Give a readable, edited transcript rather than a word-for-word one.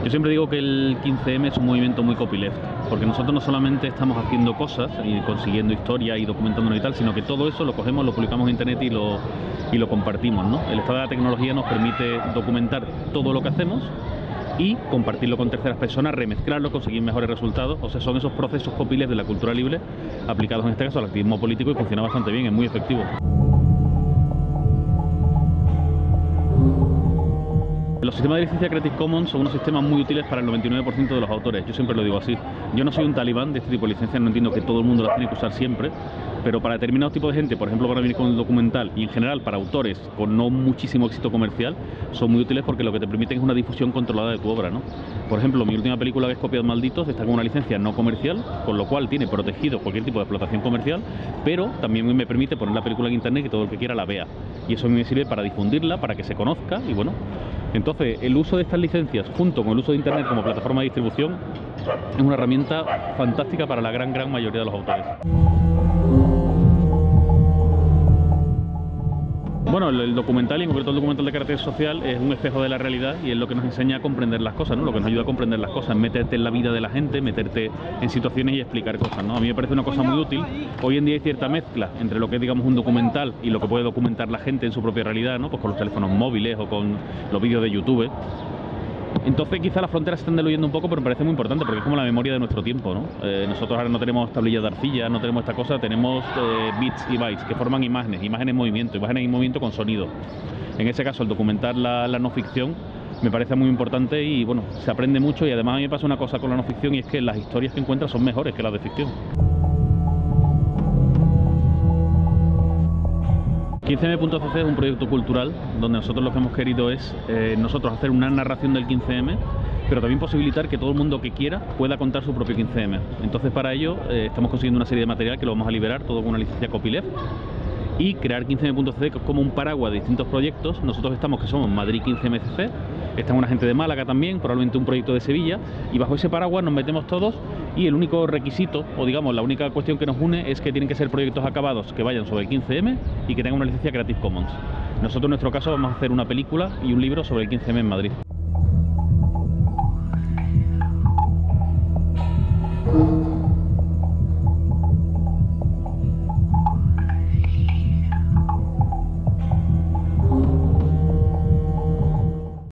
Yo siempre digo que el 15M es un movimiento muy copyleft, porque nosotros no solamente estamos haciendo cosas y consiguiendo historia y documentándonos y tal, sino que todo eso lo cogemos, lo publicamos en internet y lo compartimos, ¿no? El estado de la tecnología nos permite documentar todo lo que hacemos y compartirlo con terceras personas, remezclarlo, conseguir mejores resultados. O sea, son esos procesos copyleft de la cultura libre aplicados en este caso al activismo político y funciona bastante bien, es muy efectivo. Los sistemas de licencia Creative Commons son unos sistemas muy útiles para el 99% de los autores, yo siempre lo digo así. Yo no soy un talibán de este tipo de licencias, no entiendo que todo el mundo las tiene que usar siempre, pero para determinados tipos de gente, por ejemplo para venir con el documental y en general para autores con no muchísimo éxito comercial, son muy útiles porque lo que te permiten es una difusión controlada de tu obra, ¿no? Por ejemplo, mi última película, que es Copias Malditos, está con una licencia no comercial, con lo cual tiene protegido cualquier tipo de explotación comercial, pero también me permite poner la película en internet y que todo el que quiera la vea. Y eso a mí me sirve para difundirla, para que se conozca y bueno. Entonces, el uso de estas licencias junto con el uso de internet como plataforma de distribución es una herramienta fantástica para la gran mayoría de los autores. Bueno, el documental, y en concreto el documental de carácter social, es un espejo de la realidad y es lo que nos enseña a comprender las cosas, ¿no? Lo que nos ayuda a comprender las cosas, meterte en la vida de la gente, meterte en situaciones y explicar cosas, ¿no? A mí me parece una cosa muy útil. Hoy en día hay cierta mezcla entre lo que es, digamos, un documental y lo que puede documentar la gente en su propia realidad, ¿no? Pues con los teléfonos móviles o con los vídeos de YouTube. Entonces quizá las fronteras se están diluyendo un poco, pero me parece muy importante porque es como la memoria de nuestro tiempo, ¿no? Nosotros ahora no tenemos tablillas de arcilla, no tenemos esta cosa, tenemos bits y bytes que forman imágenes en movimiento con sonido. En ese caso el documentar la no ficción me parece muy importante y bueno, se aprende mucho y además a mí me pasa una cosa con la no ficción y es que las historias que encuentras son mejores que las de ficción. 15M.cc es un proyecto cultural donde nosotros lo que hemos querido es nosotros hacer una narración del 15M, pero también posibilitar que todo el mundo que quiera pueda contar su propio 15M. Entonces para ello estamos consiguiendo una serie de material que lo vamos a liberar, todo con una licencia copyleft, y crear 15M.cc como un paraguas de distintos proyectos. Nosotros estamos, que somos Madrid 15MCC, está una gente de Málaga también, probablemente un proyecto de Sevilla, y bajo ese paraguas nos metemos todos y el único requisito, o digamos la única cuestión que nos une es que tienen que ser proyectos acabados que vayan sobre el 15M y que tengan una licencia Creative Commons. Nosotros en nuestro caso vamos a hacer una película y un libro sobre el 15M en Madrid.